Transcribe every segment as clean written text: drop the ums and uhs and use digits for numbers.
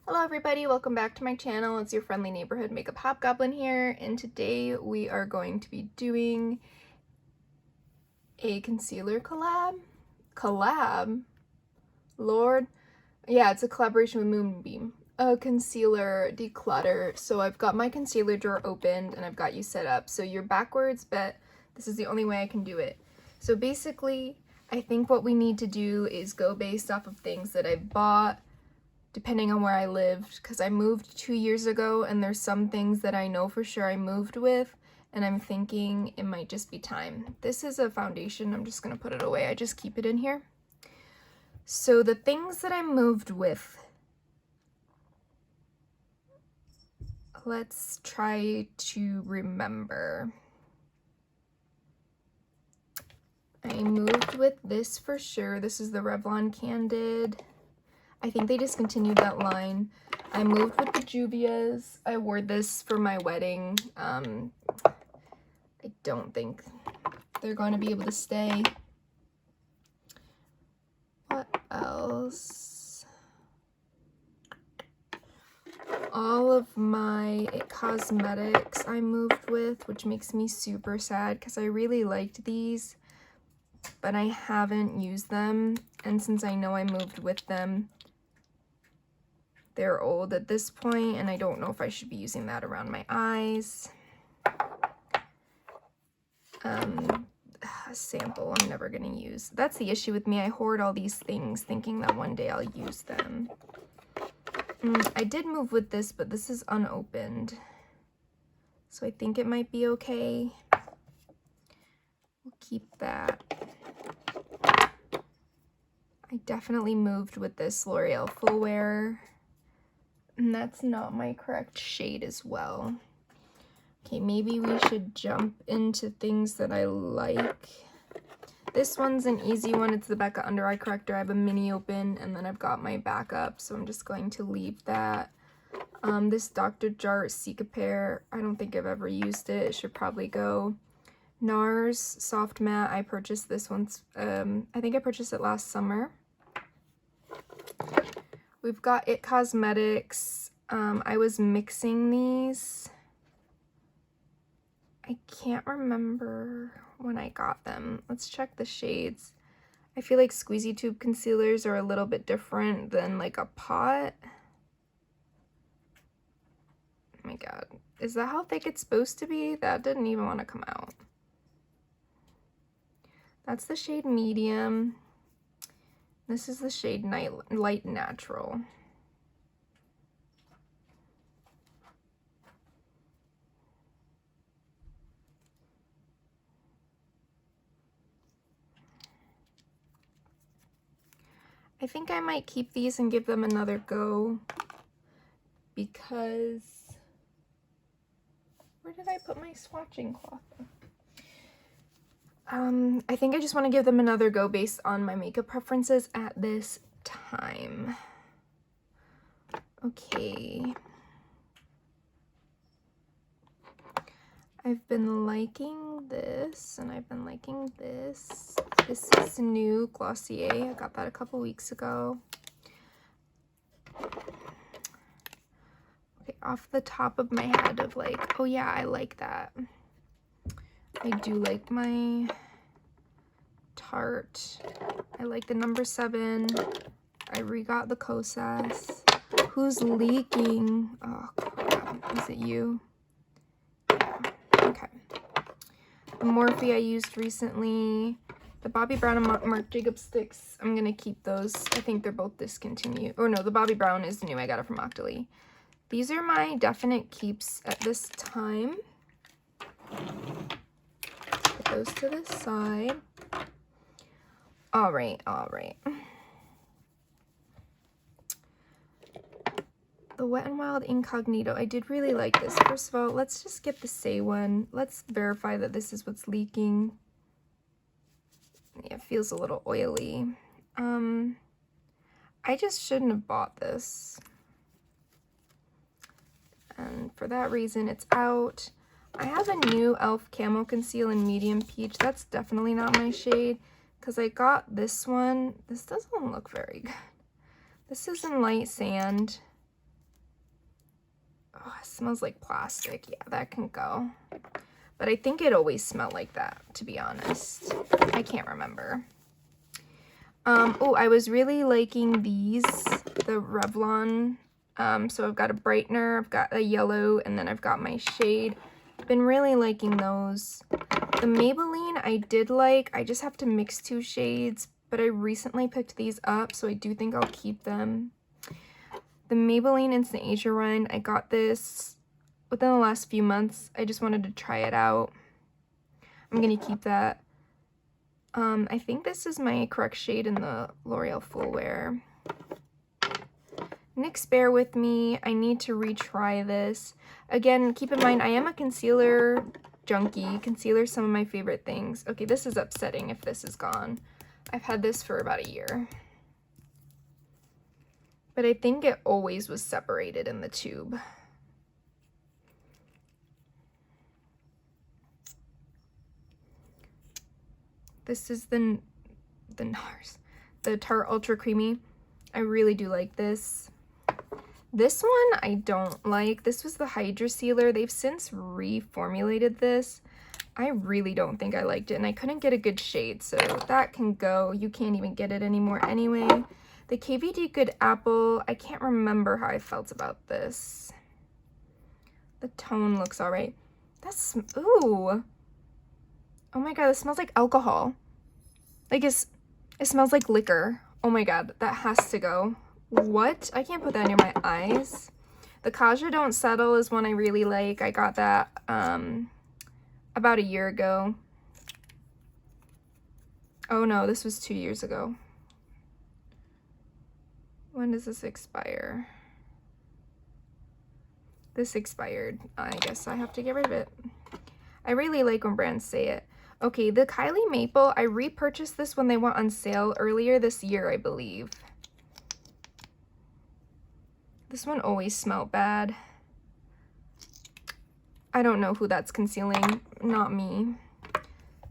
Hello everybody, welcome back to my channel. It's your friendly neighborhood makeup hobgoblin here, and today we are going to be doing a concealer collab? Lord. Yeah, it's a collaboration with Moonbeam. A concealer declutter. So I've got my concealer drawer opened and I've got you set up. So you're backwards, but this is the only way I can do it. So basically, I think what we need to do is go based off of things that I bought depending on where I lived, because I moved 2 years ago and there's some things that I know for sure I moved with, and I'm thinking it might just be time. This is a foundation. I'm just gonna put it away. I just keep it in here. So the things that I moved with, let's try to remember. I moved with this for sure. This is the Revlon Candid. I think they discontinued that line. I moved with the Juvias. I wore this for my wedding. I don't think they're going to be able to stay. What else? All of my cosmetics I moved with, which makes me super sad because I really liked these, but I haven't used them. And since I know I moved with them, they're old at this point, and I don't know if I should be using that around my eyes. A sample I'm never gonna use. That's the issue with me. I hoard all these things thinking that one day I'll use them. I did move with this, but this is unopened, so I think it might be okay. We'll keep that. I definitely moved with this L'Oreal Full Wear, and that's not my correct shade as well. Okay, maybe we should jump into things that I like. This one's an easy one. It's the Becca Under Eye Corrector. I have a mini open, and then I've got my backup, so I'm just going to leave that. This Dr. Jart Cicapair, I don't think I've ever used it. It should probably go. Nars Soft Matte, I purchased this once. I think I purchased it last summer. We've got IT Cosmetics. I was mixing these. I can't remember when I got them. Let's check the shades. I feel like squeezy tube concealers are a little bit different than like a pot. Oh my god. Is that how thick it's supposed to be? That didn't even want to come out. That's the shade Medium. This is the shade Light Natural. I think I might keep these and give them another go, because where did I put my swatching cloth? I think I just want to give them another go based on my makeup preferences at this time. Okay. I've been liking this, and I've been liking this. This is new Glossier. I got that a couple weeks ago. Okay, off the top of my head of like, oh yeah, I like that. I do like my Tarte. I like the number 7. I re-got the Kosas. Who's leaking? Oh crap, is it you? Okay. The Morphe I used recently. The Bobbi Brown and Marc Jacobs sticks, I'm gonna keep those. I think they're both discontinued. Or no, the Bobbi Brown is new. I got it from Octoly. These are my definite keeps at this time. Put those to the side. All right, all right. The Wet n Wild Incognito. I did really like this. First of all, let's just get the Saie one. Let's verify that this is what's leaking. Yeah, it feels a little oily. I just shouldn't have bought this. And for that reason, it's out. I have a new e.l.f. Camo Conceal in Medium Peach. That's definitely not my shade, because I got this one. This doesn't look very good. This is in Light Sand. Oh, it smells like plastic. Yeah, that can go. But I think it always smelled like that, to be honest. I can't remember. Oh, I was really liking these, the Revlon. So I've got a brightener, I've got a yellow, and then I've got my shade. I've been really liking those. The Maybelline I did like. I just have to mix 2 shades, but I recently picked these up, so I do think I'll keep them. The Maybelline Instant Asia Run, I got this within the last few months. I just wanted to try it out. I'm gonna keep that. I think this is my correct shade in the L'Oreal Full Wear. NYX, bear with me. I need to retry this. Again, keep in mind, I am a concealer junkie. Concealer's some of my favorite things. Okay, this is upsetting if this is gone. I've had this for about a year. But I think it always was separated in the tube. This is the Nars, the Tarte Ultra Creamy. I really do like this. This one I don't like. This was the Hydra Sealer. They've since reformulated this. I really don't think I liked it, and I couldn't get a good shade, so that can go. You can't even get it anymore anyway. The KVD Good Apple, I can't remember how I felt about this. The tone looks all right. That's, ooh. Oh my god, this smells like alcohol. Like it smells like liquor. Oh my god, that has to go. What? I can't put that near my eyes. The Kaja Don't Settle is one I really like. I got that about a year ago. Oh no, this was 2 years ago. When does this expire? This expired. I guess I have to get rid of it. I really like when brands say it. Okay, the Kylie Maple, I repurchased this when they went on sale earlier this year, I believe. This one always smelled bad. I don't know who that's concealing, not me.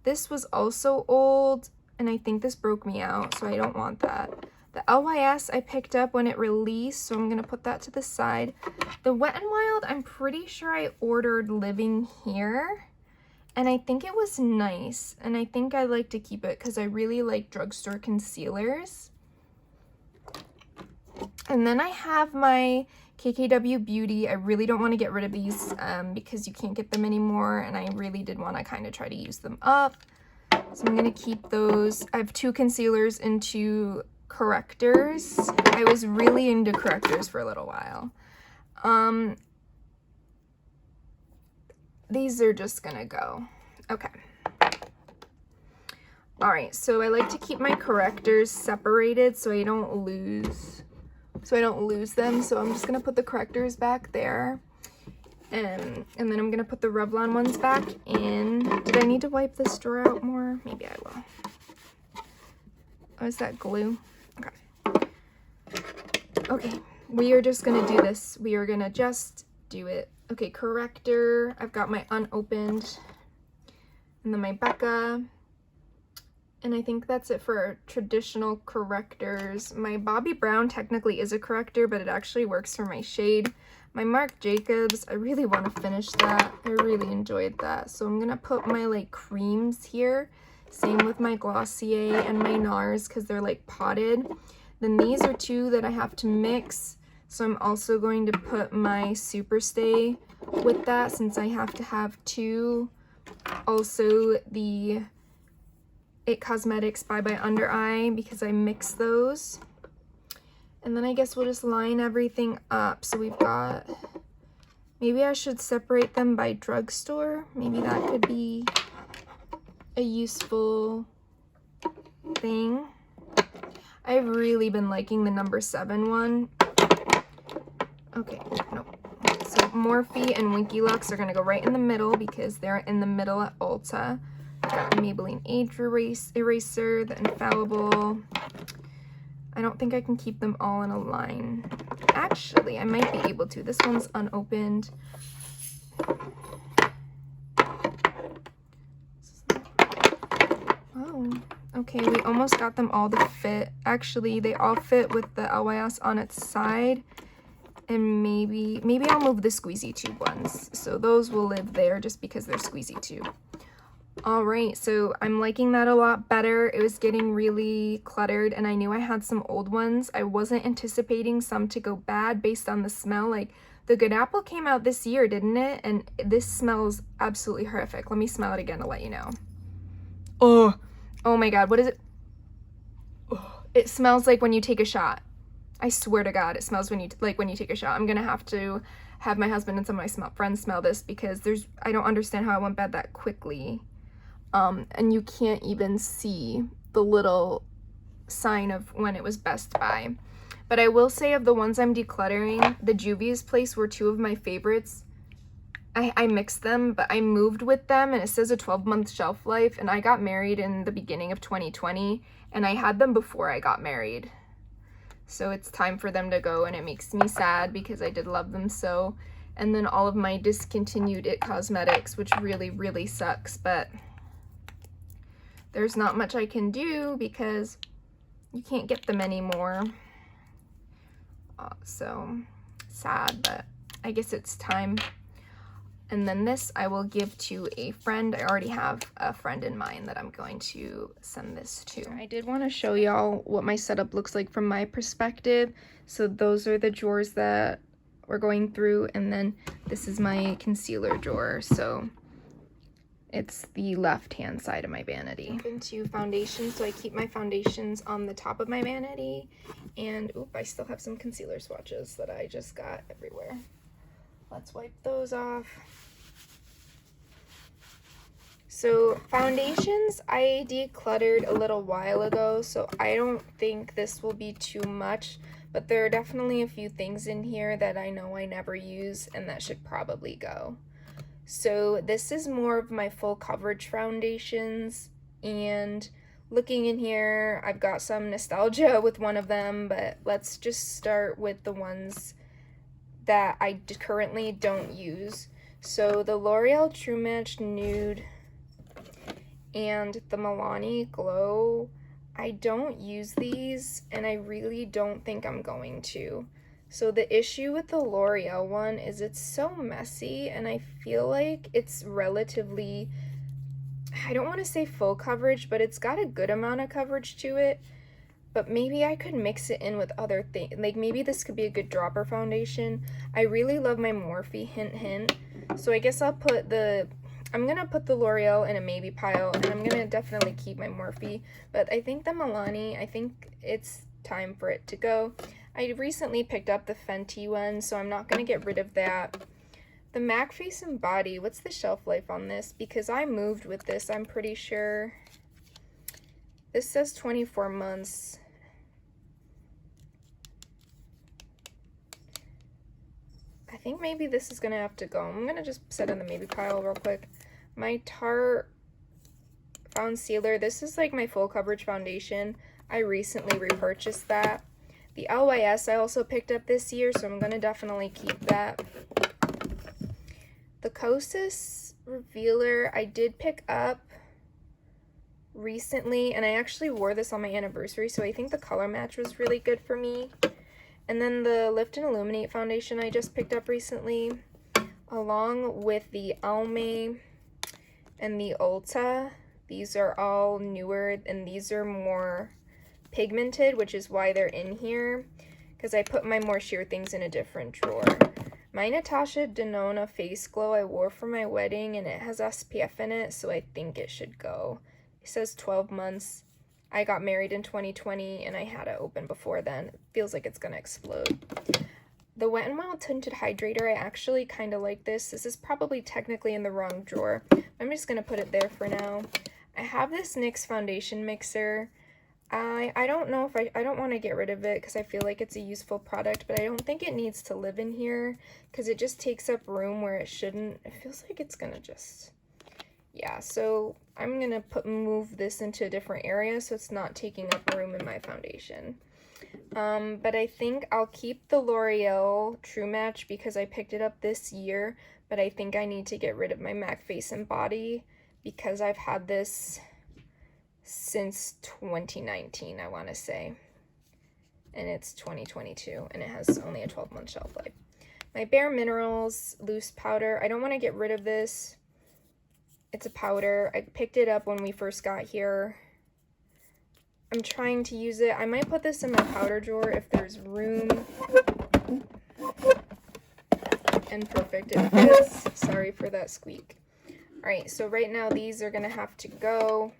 This was also old, and I think this broke me out, so I don't want that. The LYS I picked up when it released, so I'm going to put that to the side. The Wet n Wild, I'm pretty sure I ordered Living Here. And I think it was nice, and I think I like to keep it because I really like drugstore concealers. And then I have my KKW Beauty. I really don't want to get rid of these because you can't get them anymore, and I really did want to kind of try to use them up. So I'm going to keep those. I have 2 concealers and 2 correctors. I was really into correctors for a little while. These are just gonna go. Okay. All right, so I like to keep my correctors separated so I don't lose them. So I'm just gonna put the correctors back there. And then I'm gonna put the Revlon ones back in. Did I need to wipe this drawer out more? Maybe I will. Oh, is that glue? Okay. Okay, we are just gonna do this. We are gonna just do it. Okay, corrector. I've got my unopened, and then my Becca, and I think that's it for traditional correctors. My Bobbi Brown technically is a corrector, but it actually works for my shade. My Marc Jacobs, I really want to finish that. I really enjoyed that, so I'm gonna put my like creams here. Same with my Glossier and my Nars because they're like potted. Then these are 2 that I have to mix. So I'm also going to put my Superstay with that since I have to have 2. Also the IT Cosmetics Bye Bye Under Eye because I mix those. And then I guess we'll just line everything up. So we've got, maybe I should separate them by drugstore. Maybe that could be a useful thing. I've really been liking the number 7 one. Okay, no. So Morphe and Winky Lux are going to go right in the middle because they're in the middle at Ulta. I've got the Maybelline Age Eraser, the Infallible. I don't think I can keep them all in a line. Actually, I might be able to. This one's unopened. Oh, okay, we almost got them all to fit. Actually, they all fit with the LYS on its side. And maybe I'll move the squeezy tube ones. So those will live there just because they're squeezy tube. All right, so I'm liking that a lot better. It was getting really cluttered and I knew I had some old ones. I wasn't anticipating some to go bad based on the smell. Like, the Good Apple came out this year, didn't it? And this smells absolutely horrific. Let me smell it again to let you know. Oh my God, what is it? Oh, it smells like when you take a shot. I swear to God, it smells when you take a shot. I'm gonna have to have my husband and some of my friends smell this because I don't understand how it went bad that quickly. And you can't even see the little sign of when it was best by. But I will say, of the ones I'm decluttering, the Juvia's Place were two of my favorites. I mixed them, but I moved with them, and it says a 12-month shelf life, and I got married in the beginning of 2020, and I had them before I got married. So it's time for them to go, and it makes me sad because I did love them so. And then all of my discontinued IT Cosmetics, which really, really sucks, but there's not much I can do because you can't get them anymore. So sad, but I guess it's time. And then this I will give to a friend. I already have a friend in mind that I'm going to send this to. I did want to show y'all what my setup looks like from my perspective. So those are the drawers that we're going through, and then this is my concealer drawer. So it's the left-hand side of my vanity. Into foundation, so I keep my foundations on the top of my vanity. And, oop, I still have some concealer swatches that I just got everywhere. Let's wipe those off. So foundations I decluttered a little while ago, so I don't think this will be too much, but there are definitely a few things in here that I know I never use and that should probably go. So this is more of my full coverage foundations, and looking in here, I've got some nostalgia with one of them, but let's just start with the ones that I currently don't use. So the L'Oreal True Match Nude and the Milani Glow, I don't use these, and I really don't think I'm going to. So the issue with the L'Oreal one is it's so messy, and I feel like it's relatively, I don't want to say full coverage, but it's got a good amount of coverage to it. But maybe I could mix it in with other things. Like, maybe this could be a good dropper foundation. I really love my Morphe Hint Hint. So I guess I'm gonna put the L'Oreal in a maybe pile, and I'm gonna definitely keep my Morphe. But I think the Milani, I think it's time for it to go. I recently picked up the Fenty one, so I'm not gonna get rid of that. The MAC Face and Body, what's the shelf life on this? Because I moved with this, I'm pretty sure. This says 24 months. I think maybe this is gonna have to go. I'm gonna just set in the maybe pile real quick. My Tarte foundcealer, this is like my full coverage foundation. I recently repurchased that. The LYS I also picked up this year, so I'm gonna definitely keep that. The Kosas Revealer I did pick up recently, and I actually wore this on my anniversary, so I think the color match was really good for me. And then the Lift and Illuminate foundation I just picked up recently, along with the Almay and the Ulta. These are all newer, and these are more pigmented, which is why they're in here, because I put my more sheer things in a different drawer. My Natasha Denona Face Glow I wore for my wedding, and it has SPF in it, so I think it should go. It says 12 months. I got married in 2020, and I had it open before then. It feels like it's gonna explode. The Wet n Wild Tinted Hydrator, I actually kind of like this. This is probably technically in the wrong drawer. I'm just gonna put it there for now. I have this NYX foundation mixer. I don't know if I don't want to get rid of it because I feel like it's a useful product, but I don't think it needs to live in here because it just takes up room where it shouldn't. It feels like it's gonna just, yeah, so I'm gonna move this into a different area so it's not taking up room in my foundation. But I think I'll keep the L'Oreal True Match because I picked it up this year, but I think I need to get rid of my MAC Face and Body because I've had this since 2019, I want to say. and it's 2022, and it has only a 12-month shelf life. My Bare Minerals loose powder. I don't want to get rid of this. It's a powder. I picked it up when we first got here. I'm trying to use it. I might put this in my powder drawer if there's room. And perfect it fits. Sorry for that squeak. Alright, so right now these are going to have to go.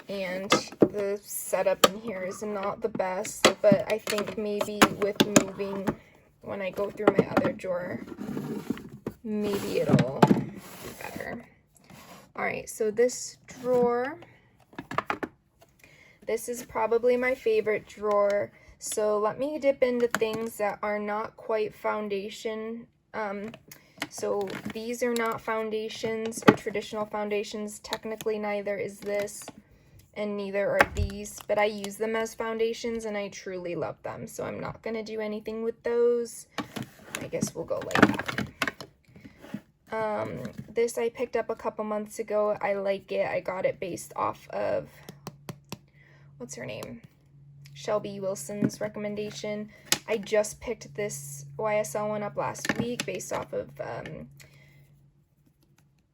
And the setup in here is not the best, but I think maybe with moving, when I go through my other drawer, maybe it'll be better. Alright, so this drawer, this is probably my favorite drawer. So let me dip into things that are not quite foundation. So these are not foundations or traditional foundations. Technically, neither is this. And neither are these, but I use them as foundations and I truly love them. So I'm not going to do anything with those. I guess we'll go like that. This I picked up a couple months ago. I like it. I got it based off of, what's her name? Shelby Wilson's recommendation. I just picked this YSL one up last week based off of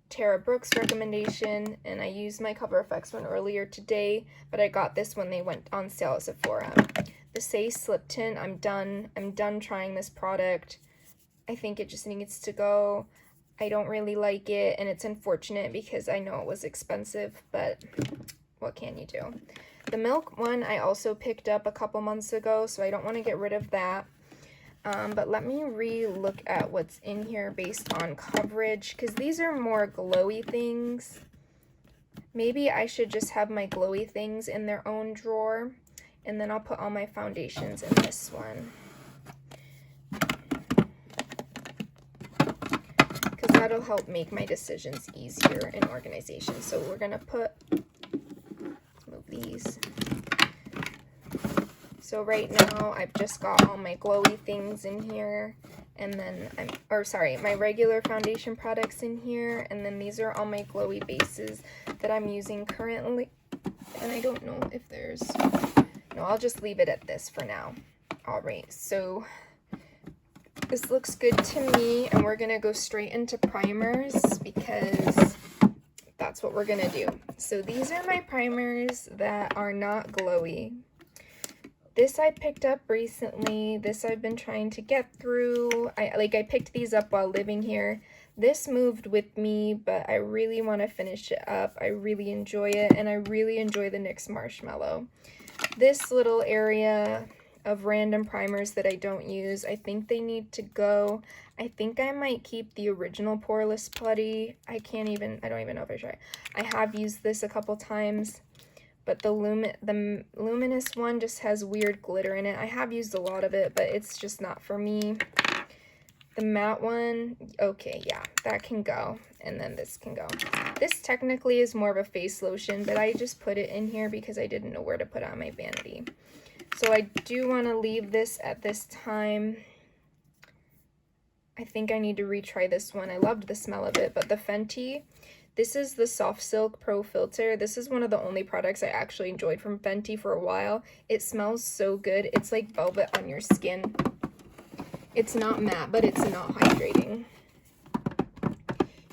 Tara Brooks' recommendation, and I used my CoverFX one earlier today, but I got this when they went on sale at Sephora. The Saie Slip Tint, I'm done trying this product. I think it just needs to go. I don't really like it, and it's unfortunate because I know it was expensive, but what can you do? The Milk one I also picked up a couple months ago, so I don't want to get rid of that. But let me re-look at what's in here based on coverage, because these are more glowy things. Maybe I should just have my glowy things in their own drawer, and then I'll put all my foundations in this one. Because that'll help make my decisions easier in organization. So we're going to move these. So right now, I've just got all my glowy things in here, and then my regular foundation products in here, and then these are all my glowy bases that I'm using currently, and I don't know if there's, no, I'll just leave it at this for now. Alright, so this looks good to me, and we're going to go straight into primers, because that's what we're going to do. So these are my primers that are not glowy. This I picked up recently. This I've been trying to get through. I picked these up while living here. This moved with me, but I really want to finish it up. I really enjoy it, and I really enjoy the NYX Marshmallow. This little area of random primers that I don't use, I think they need to go. I think I might keep the original Poreless Putty. I don't even know if I try. I have used this a couple times. But the luminous one just has weird glitter in it. I have used a lot of it, but it's just not for me. The matte one, okay, yeah, that can go. And then this can go. This technically is more of a face lotion, but I just put it in here because I didn't know where to put it on my vanity. So I do want to leave this at this time. I think I need to retry this one. I loved the smell of it, but the Fenty, this is the Soft Silk Pro Filter. This is one of the only products I actually enjoyed from Fenty for a while. It smells so good. It's like velvet on your skin. It's not matte, but it's not hydrating.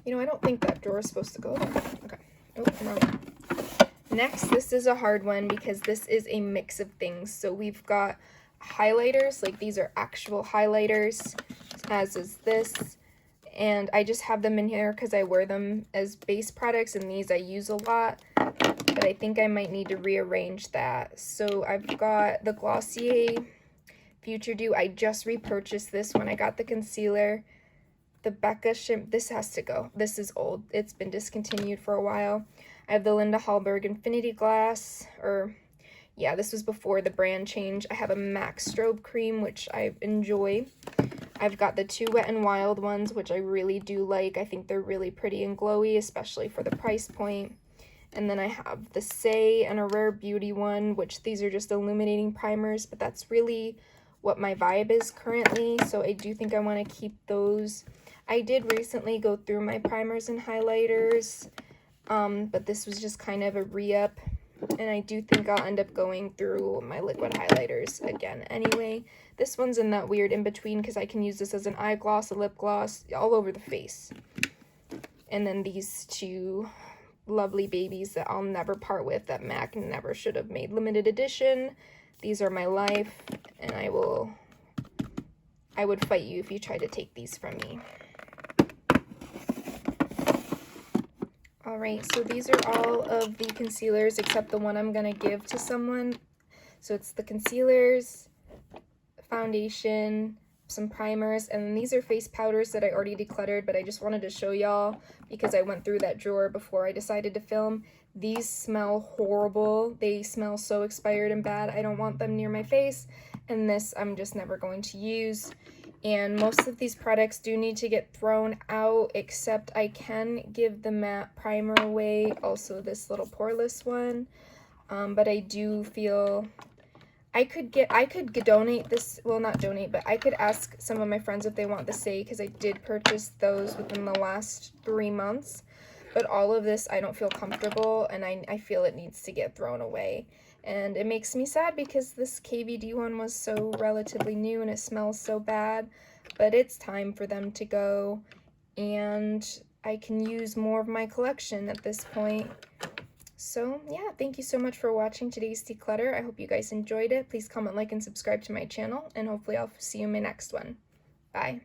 You know, I don't think that drawer is supposed to go there. Okay. Oh, no. Next, this is a hard one because this is a mix of things. So we've got highlighters, like these are actual highlighters, as is this. And I just have them in here because I wear them as base products, and these I use a lot, but I think I might need to rearrange that. So I've got the Glossier Future Dew. I just repurchased this when I got the concealer. The Becca Shimp, this has to go. This is old. It's been discontinued for a while. I have the Linda Hallberg Infinity Glass, yeah, this was before the brand change. I have a MAC Strobe Cream, which I enjoy. I've got the two Wet n Wild ones, which I really do like. I think they're really pretty and glowy, especially for the price point. And then I have the Saie and a Rare Beauty one, which these are just illuminating primers, but that's really what my vibe is currently. So I do think I want to keep those. I did recently go through my primers and highlighters, but this was just kind of a re-up. And I do think I'll end up going through my liquid highlighters again anyway. This one's in that weird in-between because I can use this as an eye gloss, a lip gloss, all over the face. And then these two lovely babies that I'll never part with, that MAC never should have made limited edition. These are my life, and I would fight you if you try to take these from me. Alright, so these are all of the concealers except the one I'm going to give to someone. So it's the concealers, foundation, some primers, and then these are face powders that I already decluttered, but I just wanted to show y'all because I went through that drawer before I decided to film. These smell horrible. They smell so expired and bad. I don't want them near my face, and this I'm just never going to use. And most of these products do need to get thrown out, except I can give the matte primer away, also this little poreless one. But I do feel I could donate this, well, not donate, but I could ask some of my friends if they want the Saie, because I did purchase those within the last 3 months. But all of this I don't feel comfortable, and I feel it needs to get thrown away. And it makes me sad because this KVD one was so relatively new and it smells so bad. But it's time for them to go, and I can use more of my collection at this point. So yeah, thank you so much for watching today's declutter. I hope you guys enjoyed it. Please comment, like, and subscribe to my channel, and hopefully I'll see you in my next one. Bye.